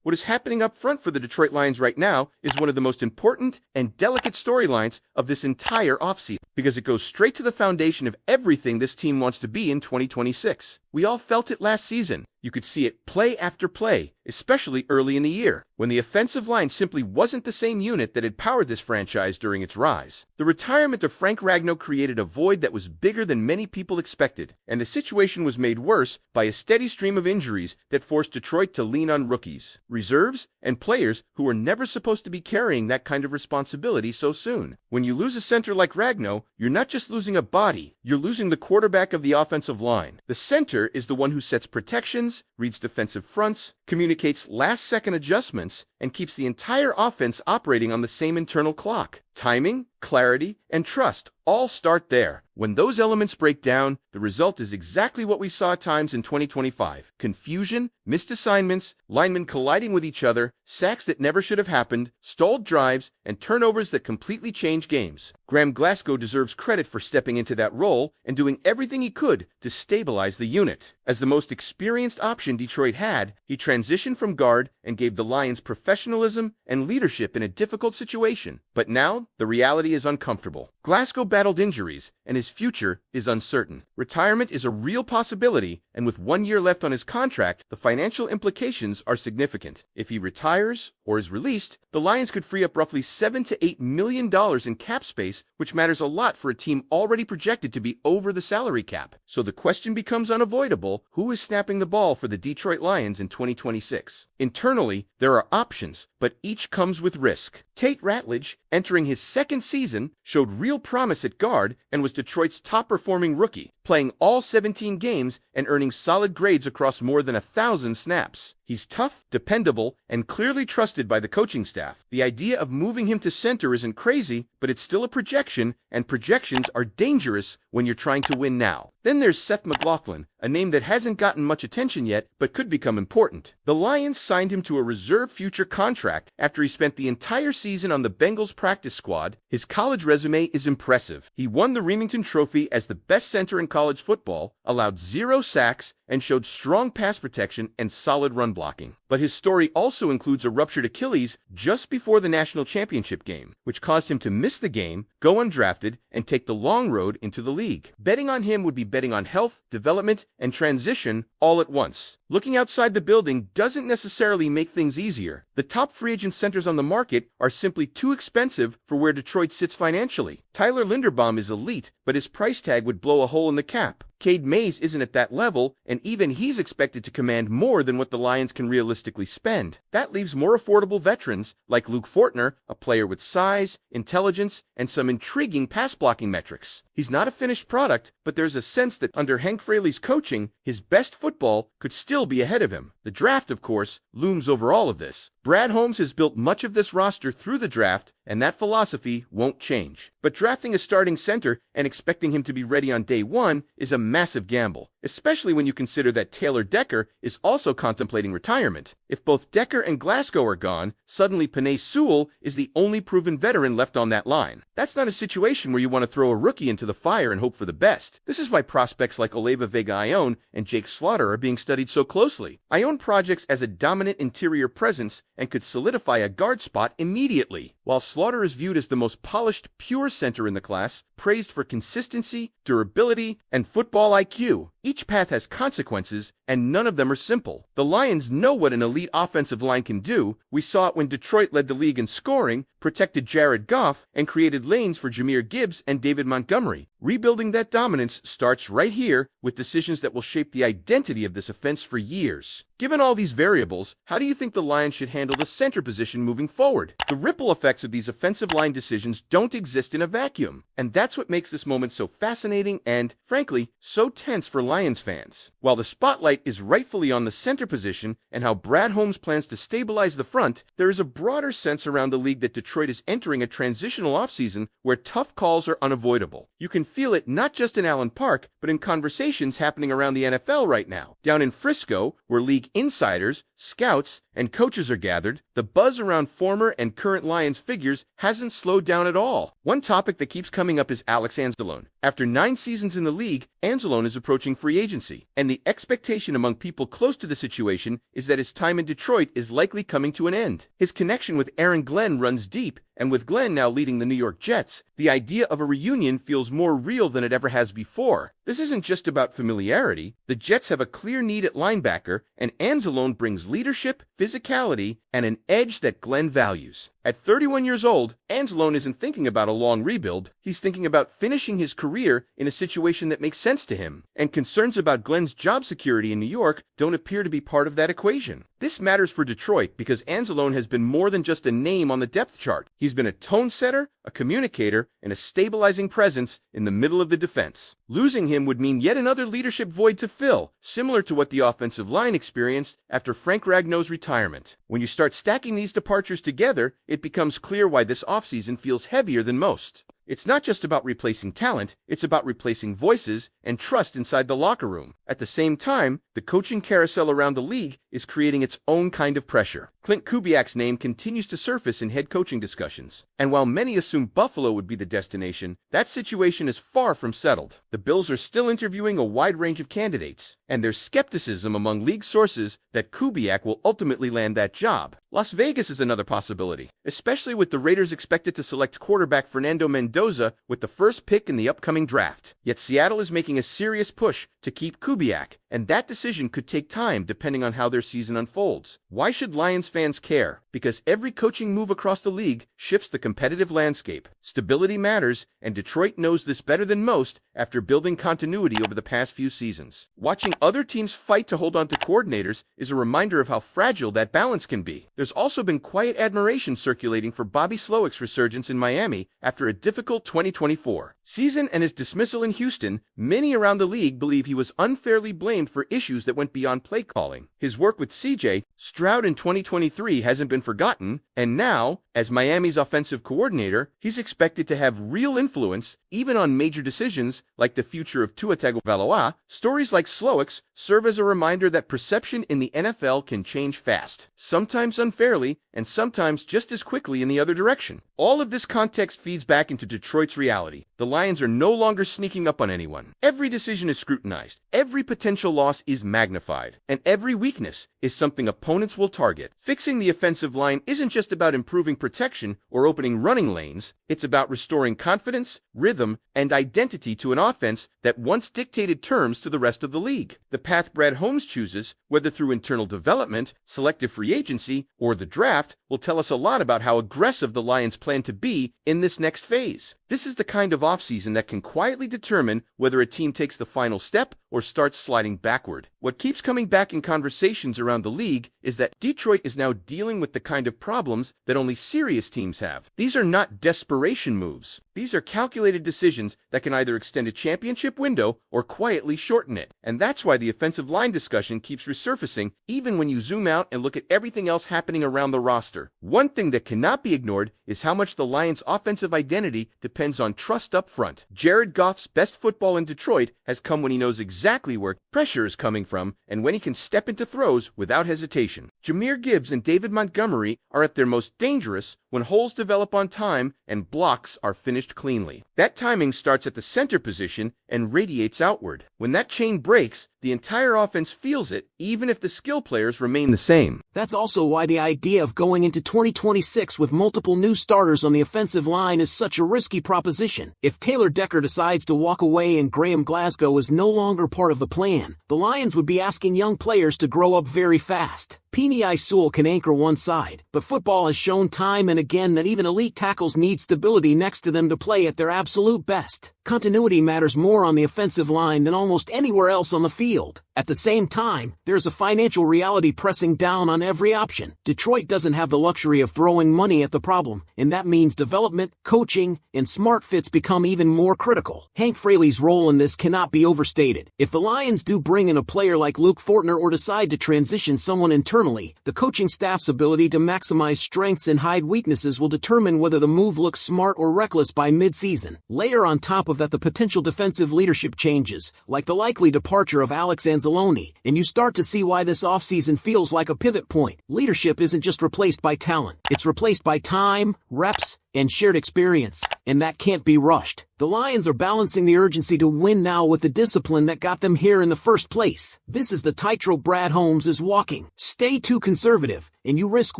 What is happening up front for the Detroit Lions right now is one of the most important and delicate storylines of this entire offseason, because it goes straight to the foundation of everything this team wants to be in 2026. We all felt it last season. You could see it play after play, especially early in the year, when the offensive line simply wasn't the same unit that had powered this franchise during its rise. The retirement of Frank Ragnow created a void that was bigger than many people expected, and the situation was made worse by a steady stream of injuries that forced Detroit to lean on rookies, reserves, and players who were never supposed to be carrying that kind of responsibility so soon. When you lose a center like Ragnow, you're not just losing a body, you're losing the quarterback of the offensive line. The center is the one who sets protections, reads defensive fronts, communicates last-second adjustments, and keeps the entire offense operating on the same internal clock. Timing, clarity, and trust all start there. When those elements break down, the result is exactly what we saw at times in 2025. Confusion, missed assignments, linemen colliding with each other, sacks that never should have happened, stalled drives, and turnovers that completely change games. Graham Glasgow deserves credit for stepping into that role and doing everything he could to stabilize the unit. As the most experienced option Detroit had, he transitioned from guard and gave the Lions professionalism and leadership in a difficult situation. But now, the reality is uncomfortable. Glasgow battled injuries, and his future is uncertain. Retirement is a real possibility, and with 1 year left on his contract, the financial implications are significant. If he retires or is released, the Lions could free up roughly $7 to $8 million in cap space, which matters a lot for a team already projected to be over the salary cap. So the question becomes unavoidable: who is snapping the ball for the Detroit Lions in 2026? Internally, there are options, but each comes with risk. Tate Ratledge, entering his second season, showed real promise at guard and was Detroit's top-performing rookie, playing all 17 games and earning solid grades across more than 1,000 snaps. He's tough, dependable, and clearly trusted by the coaching staff. The idea of moving him to center isn't crazy, but it's still a projection, and projections are dangerous when you're trying to win now. Then there's Seth McLaughlin, a name that hasn't gotten much attention yet, but could become important. The Lions signed him to a reserve future contract after he spent the entire season on the Bengals practice squad. His college resume is impressive. He won the Remington Trophy as the best center in college football, allowed 0 sacks, and showed strong pass protection and solid run blocking. But his story also includes a ruptured Achilles just before the national championship game, which caused him to miss the game, go undrafted, and take the long road into the league. Betting on him would be betting on health, development, and transition all at once. Looking outside the building doesn't necessarily make things easier. The top free agent centers on the market are simply too expensive for where Detroit sits financially. Tyler Linderbaum is elite, but his price tag would blow a hole in the cap. Cade Mays isn't at that level, and even he's expected to command more than what the Lions can realistically spend. That leaves more affordable veterans like Luke Fortner, a player with size, intelligence, and some intriguing pass-blocking metrics. He's not a finished product, but there's a sense that under Hank Fraley's coaching, his best football could still be ahead of him. The draft, of course, looms over all of this. Brad Holmes has built much of this roster through the draft, and that philosophy won't change. But drafting a starting center and expecting him to be ready on day one is a massive gamble, especially when you consider that Taylor Decker is also contemplating retirement. If both Decker and Glasgow are gone, suddenly Penei Sewell is the only proven veteran left on that line. That's not a situation where you want to throw a rookie into the fire and hope for the best. This is why prospects like Olave Vega-Ione and Jake Slaughter are being studied so closely. Ione projects as a dominant interior presence and could solidify a guard spot immediately, while Slaughter is viewed as the most polished, pure center in the class, praised for consistency, durability, and football IQ. Each path has consequences, and none of them are simple. The Lions know what an elite offensive line can do. We saw it when Detroit led the league in scoring, protected Jared Goff, and created lanes for Jahmyr Gibbs and David Montgomery. Rebuilding that dominance starts right here with decisions that will shape the identity of this offense for years. Given all these variables, how do you think the Lions should handle the center position moving forward? The ripple effects of these offensive line decisions don't exist in a vacuum, and that's what makes this moment so fascinating and, frankly, so tense for Lions fans. While the spotlight is rightfully on the center position and how Brad Holmes plans to stabilize the front, there is a broader sense around the league that Detroit is entering a transitional offseason where tough calls are unavoidable. You can feel it not just in Allen Park, but in conversations happening around the NFL right now. Down in Frisco, where league insiders, scouts, and coaches are gathered, the buzz around former and current Lions figures hasn't slowed down at all. One topic that keeps coming up is Alex Anzalone. After 9 seasons in the league, Anzalone is approaching free agency, and the expectation among people close to the situation is that his time in Detroit is likely coming to an end. His connection with Aaron Glenn runs deep, and with Glenn now leading the New York Jets, the idea of a reunion feels more real than it ever has before. This isn't just about familiarity. The Jets have a clear need at linebacker, and Anzalone brings leadership, physicality, and an edge that Glenn values. At 31 years old, Anzalone isn't thinking about a long rebuild. He's thinking about finishing his career in a situation that makes sense to him, and concerns about Glenn's job security in New York don't appear to be part of that equation. This matters for Detroit because Anzalone has been more than just a name on the depth chart. He's been a tone setter, a communicator, and a stabilizing presence in the middle of the defense. Losing him would mean yet another leadership void to fill, similar to what the offensive line experienced after Frank Ragnow's retirement. When you start stacking these departures together, it becomes clear why this offseason feels heavier than most. It's not just about replacing talent, it's about replacing voices and trust inside the locker room. At the same time, the coaching carousel around the league is creating its own kind of pressure. Clint Kubiak's name continues to surface in head coaching discussions, and while many assume Buffalo would be the destination, that situation is far from settled. The Bills are still interviewing a wide range of candidates, and there's skepticism among league sources that Kubiak will ultimately land that job. Las Vegas is another possibility, especially with the Raiders expected to select quarterback Fernando Mendoza with the first pick in the upcoming draft. Yet Seattle is making a serious push to keep Kubiak, and that decision could take time depending on how their season unfolds. Why should Lions fans care? Because every coaching move across the league shifts the competitive landscape. Stability matters, and Detroit knows this better than most after building continuity over the past few seasons. Watching other teams fight to hold on to coordinators is a reminder of how fragile that balance can be. There's also been quiet admiration circulating for Bobby Slowick's resurgence in Miami after a difficult 2024 season and his dismissal in Houston. Many around the league believe he was unfairly blamed for issues that went beyond play calling. His work with C.J. Stroud in 2023 hasn't been forgotten, and now, as Miami's offensive coordinator, he's expected to have real influence even on major decisions like the future of Tua Tagovailoa. Stories like Slowick's serve as a reminder that perception in the NFL can change fast, sometimes unfairly, and sometimes just as quickly in the other direction. All of this context feeds back into Detroit's reality. The Lions are no longer sneaking up on anyone. Every decision is scrutinized, every potential loss is magnified, and every weakness is something opponents will target. Fixing the offensive line isn't just about improving protection or opening running lanes, it's about restoring confidence, rhythm, and identity to an offense that once dictated terms to the rest of the league. The path Brad Holmes chooses, whether through internal development, selective free agency, or the draft, will tell us a lot about how aggressive the Lions plan to be in this next phase. This is the kind of offseason that can quietly determine whether a team takes the final step or starts sliding backward. What keeps coming back in conversations around the league is that Detroit is now dealing with the kind of problems that only serious teams have. These are not desperation moves. These are calculated decisions that can either extend a championship window or quietly shorten it. And that's why the offensive line discussion keeps resurfacing even when you zoom out and look at everything else happening around the roster. One thing that cannot be ignored is how much the Lions' offensive identity depends on trust up front. Jared Goff's best football in Detroit has come when he knows exactly where pressure is coming from and when he can step into throws without hesitation. Jahmyr Gibbs and David Montgomery are at their most dangerous when holes develop on time and blocks are finished cleanly. That timing starts at the center position and radiates outward. When that chain breaks, the entire offense feels it, even if the skill players remain the same. That's also why the idea of going into 2026 with multiple new starters on the offensive line is such a risky proposition. If Taylor Decker decides to walk away and Graham Glasgow is no longer part of the plan, the Lions would be asking young players to grow up very fast. Penei Sewell can anchor one side, but football has shown time and again that even elite tackles need stability next to them to play at their absolute best. Continuity matters more on the offensive line than almost anywhere else on the field. At the same time, there's a financial reality pressing down on every option. Detroit doesn't have the luxury of throwing money at the problem, and that means development, coaching, and smart fits become even more critical. Hank Fraley's role in this cannot be overstated. If the Lions do bring in a player like Luke Fortner or decide to transition someone internally, the coaching staff's ability to maximize strengths and hide weaknesses will determine whether the move looks smart or reckless by mid-season. Layer on top of that the potential defensive leadership changes, like the likely departure of Alex Anzalone Anzalone, and you start to see why this offseason feels like a pivot point. Leadership isn't just replaced by talent. It's replaced by time, reps, and shared experience, and that can't be rushed. The Lions are balancing the urgency to win now with the discipline that got them here in the first place. This is the tightrope Brad Holmes is walking. Stay too conservative, and you risk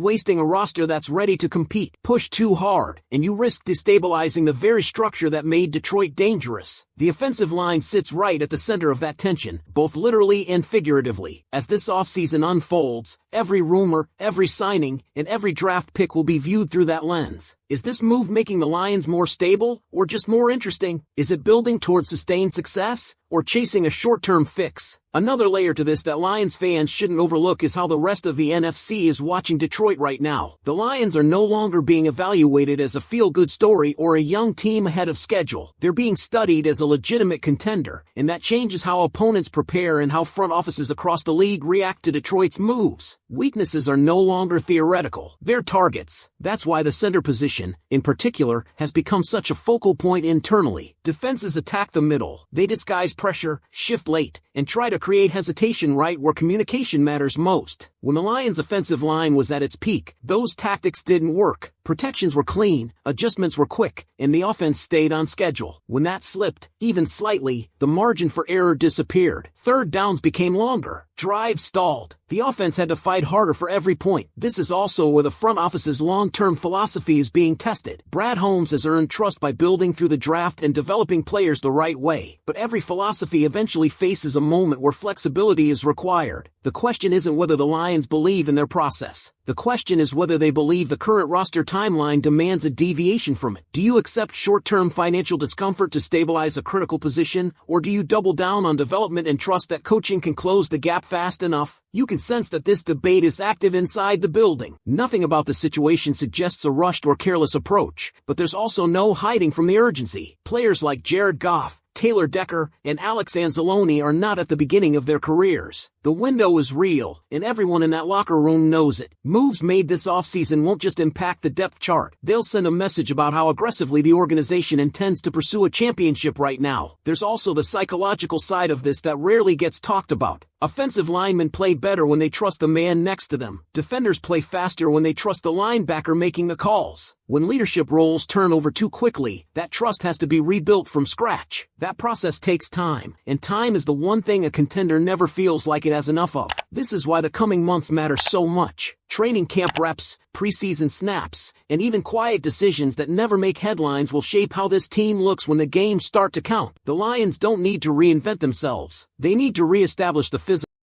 wasting a roster that's ready to compete. Push too hard, and you risk destabilizing the very structure that made Detroit dangerous. The offensive line sits right at the center of that tension, both literally and figuratively. As this offseason unfolds, every rumor, every signing, and every draft pick will be viewed through that lens. Is this move making the Lions more stable, or just more interesting? Is it building towards sustained success, or chasing a short-term fix? Another layer to this that Lions fans shouldn't overlook is how the rest of the NFC is watching Detroit right now. The Lions are no longer being evaluated as a feel-good story or a young team ahead of schedule. They're being studied as a legitimate contender, and that changes how opponents prepare and how front offices across the league react to Detroit's moves. Weaknesses are no longer theoretical. They're targets. That's why the center position, in particular, has become such a focal point internally. Defenses attack the middle. They disguise pressure, shift late, and try to create hesitation right where communication matters most. When the Lions' offensive line was at its peak, those tactics didn't work. Protections were clean, adjustments were quick, and the offense stayed on schedule. When that slipped, even slightly, the margin for error disappeared. Third downs became longer. Drives stalled. The offense had to fight harder for every point. This is also where the front office's long-term philosophy is being tested. Brad Holmes has earned trust by building through the draft and developing players the right way. But every philosophy eventually faces a moment where flexibility is required. The question isn't whether the Lions believe in their process. The question is whether they believe the current roster timeline demands a deviation from it. Do you accept short-term financial discomfort to stabilize a critical position, or do you double down on development and trust that coaching can close the gap fast enough? You can sense that this debate is active inside the building. Nothing about the situation suggests a rushed or careless approach, but there's also no hiding from the urgency. Players like Jared Goff, Taylor Decker, and Alex Anzalone are not at the beginning of their careers. The window is real, and everyone in that locker room knows it. Moves made this offseason won't just impact the depth chart. They'll send a message about how aggressively the organization intends to pursue a championship right now. There's also the psychological side of this that rarely gets talked about. Offensive linemen play better when they trust the man next to them. Defenders play faster when they trust the linebacker making the calls. When leadership roles turn over too quickly, that trust has to be rebuilt from scratch. That process takes time, and time is the one thing a contender never feels like it has enough of. This is why the coming months matter so much. Training camp reps, preseason snaps, and even quiet decisions that never make headlines will shape how this team looks when the games start to count. The Lions don't need to reinvent themselves. They need to reestablish the physical